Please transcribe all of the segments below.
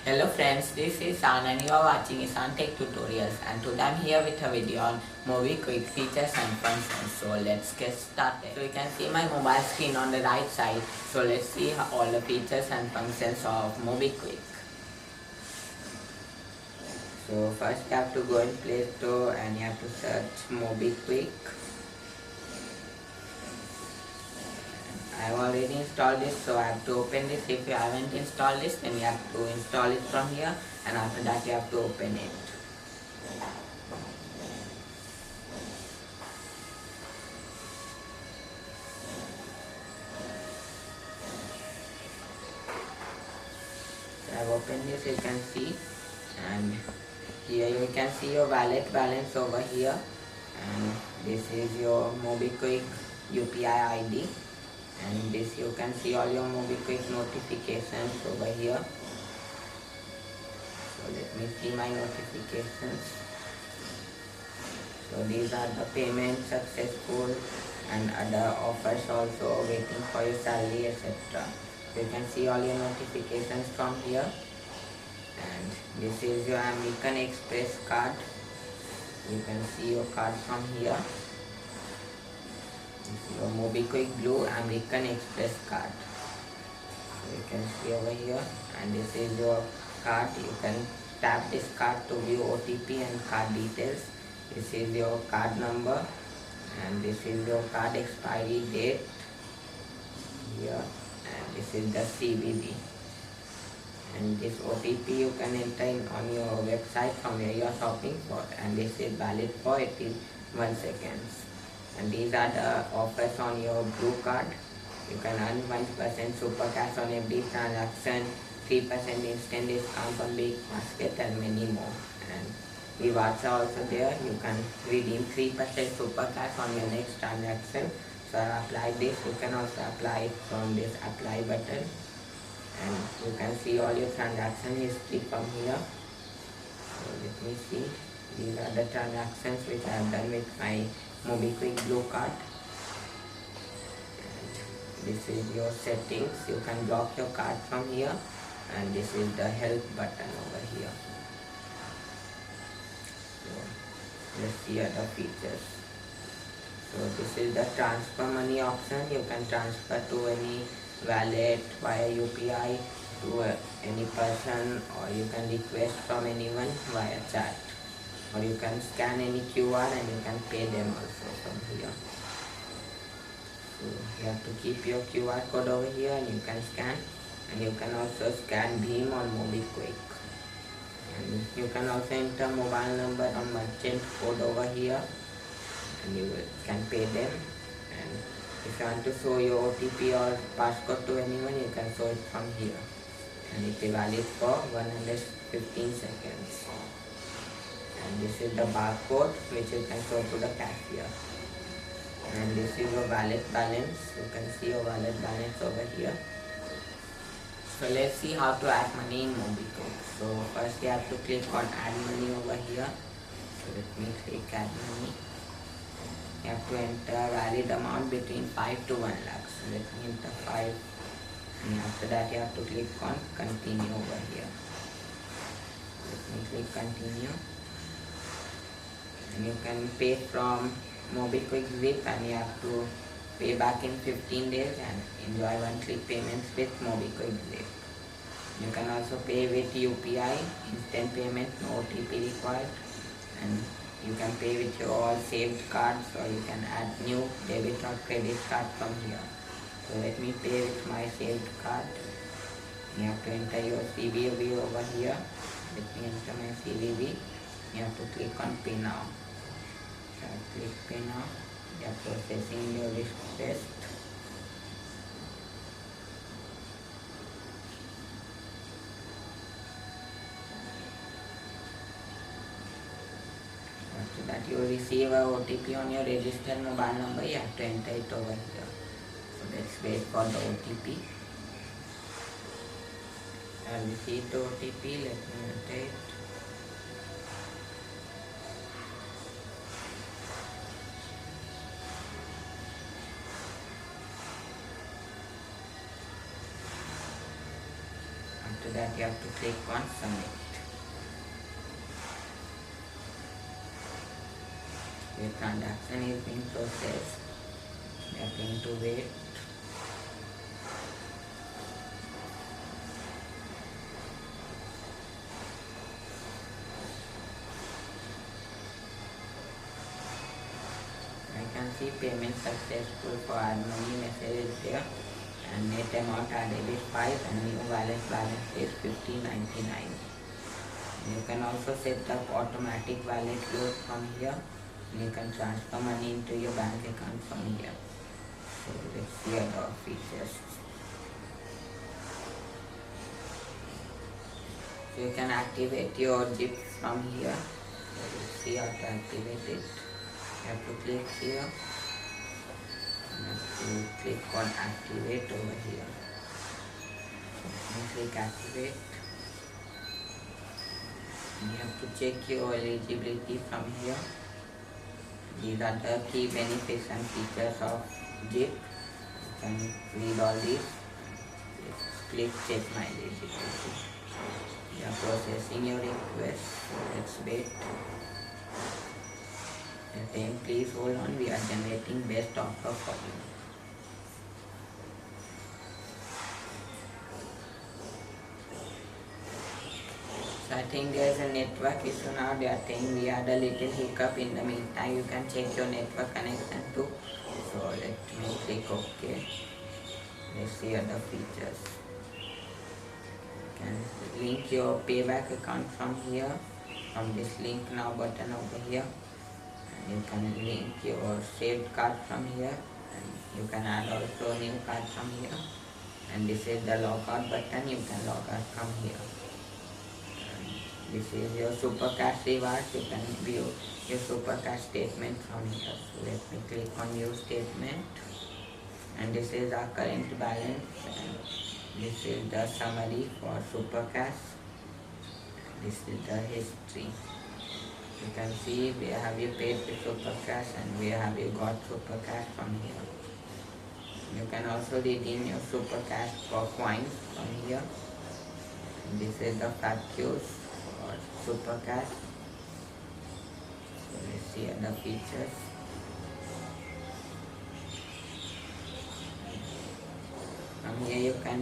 Hello friends, this is Ishan and you are watching Ishan Tech Tutorials, and today I'm here with a video on Mobikwik features and functions. So let's get started. So you can see my mobile screen on the right side. So let's see all the features and functions of Mobikwik. So first you have to go in Play Store and you have to search Mobikwik. I have already installed this, so I have to open this. If you haven't installed this, then you have to install it from here, and after that you have to open it. So I have opened this, you can see, and here you can see your wallet balance over here, and this is your Mobikwik UPI ID. And this you can see all your Mobikwik notifications over here. So let me see my notifications. So these are the payment successful and other offers also, waiting for your salary, etc. So you can see all your notifications from here. And this is your American Express card. You can see your card from here. This is your Mobikwik Blue American Express card. So you can see over here, and this is your card. You can tap this card to view OTP and card details. This is your card number, and this is your card expiry date here, and this is the CVV. And this OTP you can enter in on your website from where you are shopping for, and this is valid for 81 seconds. And these are the offers on your blue card. You can earn 1% super cash on every transaction, 3% instant discount on big basket, and many more. And rewards are also there. You can redeem 3% super cash on your next transaction. So I apply this. You can also apply it from this apply button. And you can see all your transaction history from here. So let me see. These are the transactions which I have done with my Mobikwik Blue card. And this is your settings. You can block your card from here, and this is the help button over here. So let's see other features. So this is the transfer money option. You can transfer to any wallet via UPI to any person, or you can request from anyone via chat, or you can scan any QR and you can pay them also from here. So you have to keep your QR code over here and you can scan, and you can also scan Beam on Mobikwik. And you can also enter mobile number on merchant code over here, and you can pay them. And if you want to show your OTP or passcode to anyone, you can show it from here, and it is valid for 115 seconds. And this is the barcode which you can show to the cashier. And this is your wallet balance. You can see your wallet balance over here. So let's see how to add money in Mobikwik. So first you have to click on add money over here. So let me click add money. You have to enter valid amount between 5 to 1 lakh. So let me enter 5. And after that you have to click on continue over here. Let me click continue. And you can pay from Mobikwik Zip, and you have to pay back in 15 days and enjoy one-click payments with Mobikwik Zip. You can also pay with UPI, instant payment, no OTP required, and you can pay with your all saved cards, or you can add new debit or credit card from here. So let me pay with my saved card. You have to enter your CVV over here. Let me enter my CVV. You have to click on pay now. So click pay now. You are processing your request. After that you will receive a OTP on your registered mobile number. You have to enter it over here. So let's wait for the OTP. I have received the OTP. Let me enter it. that you have to click on submit. Your transaction is being processed. You are going to wait. I can see payment successful for add money message is there, and net amount added is 5 and new wallet balance is 15.99. You can also set up automatic wallet load from here. You can transfer money into your bank account from here. So let's see other features. So you can activate your zip from here. So let's see how to activate it. You have to click here. You have to click on activate over here. And click activate. You have to check your eligibility from here. These are the key benefits and features of ZIP. You can read all these. Just click check my eligibility. We are processing your request. Let's wait. Then please hold on. We are generating best offer for you. So I think there's a network issue now. They are saying we had a little hiccup. In the meantime, you can check your network connection too. So let me click OK. Let's see other features. You can link your payback account from here, from this link now button over here. And you can link your saved card from here. And you can add also a new card from here. And this is the logout button. You can log out from here. This is your super cash rewards. You can view your super cash statement from here. So let me click on view statement, and this is our current balance, and this is the summary for super cash. This is the history. You can see where have you paid the super cash and where have you got super cash from here. You can also redeem your super cash for coins from here. And this is the factors or super cash. So let's see other features. From here you can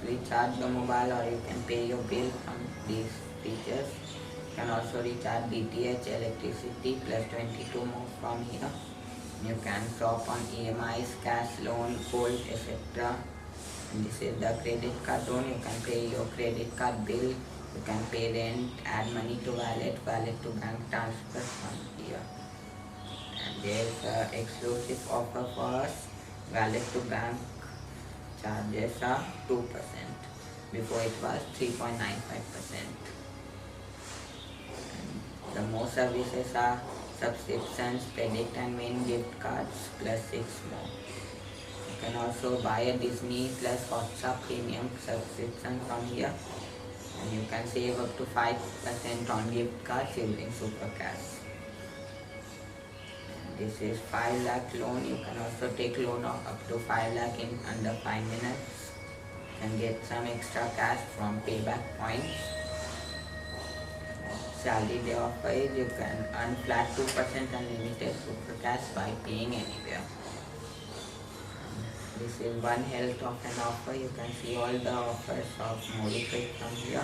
recharge your mobile, or you can pay your bill from these features. You can also recharge DTH, electricity, plus 22 more from here. You can shop on EMIs, cash, loan, gold, etc. And this is the credit card loan. You can pay your credit card bill. You can pay rent, add money to wallet, wallet to bank transfer from here. And there is an exclusive offer for us. Wallet to bank charges are 2%. Before it was 3.95%. The more services are subscriptions, credit and main gift cards, plus 6 more. You can also buy a Disney plus WhatsApp premium subscription from here. And you can save up to 5% on gift cards using super cash. And this is 5 lakh loan. You can also take loan of up to 5 lakh in under 5 minutes. You can get some extra cash from payback points. Salary day offer is you can earn flat 2% unlimited super cash by paying anywhere. This is one health of an offer. You can see all the offers of Mobikwik from here.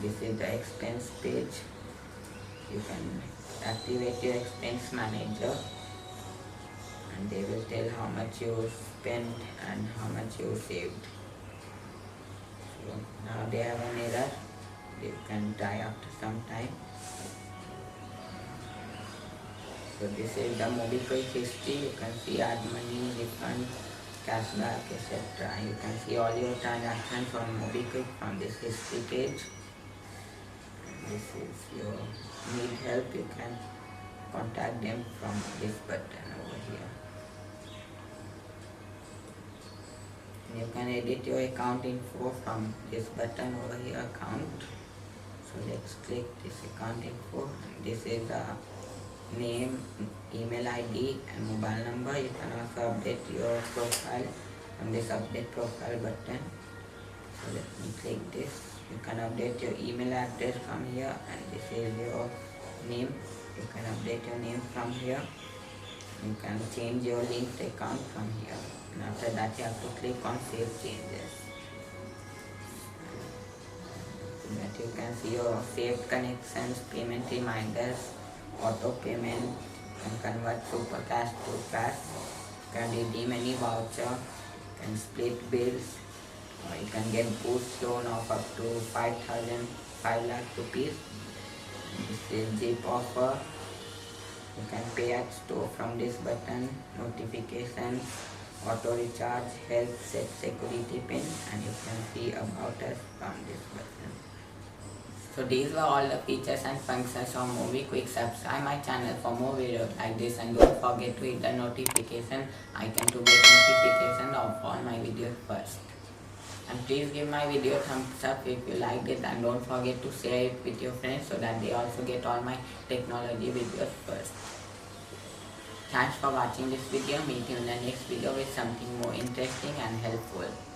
This is the expense page. You can activate your expense manager, and they will tell how much you spent and how much you saved. So now they have an error. You can try after some time. So this is the Mobikwik history. You can see add money, refund, cashback, etc. You can see all your transactions on Mobikwik from this history page. And this is your need help. You can contact them from this button over here. And you can edit your account info from this button over here, account. So let's click this account info. And this is the name, email ID and mobile number. You can also update your profile from this update profile button. So let me click this. You can update your email address from here, and this is your name. You can update your name from here. You can change your linked account from here, and after that you have to click on save changes. So that you can see your saved connections, payment reminders, auto payment, can convert super cash to cash, can redeem any voucher, can split bills, or you can get boost loan of up to 5 lakh rupees. This is zip offer. You can pay at store from this button, notifications, auto recharge, help, set security pin, and you can see about us from this button. So these were all the features and functions of Mobikwik. Subscribe my channel for more videos like this, and don't forget to hit the notification icon to get notification of all my videos first. And please give my video thumbs up if you liked it, and don't forget to share it with your friends so that they also get all my technology videos first. Thanks for watching this video. Meet you in the next video with something more interesting and helpful.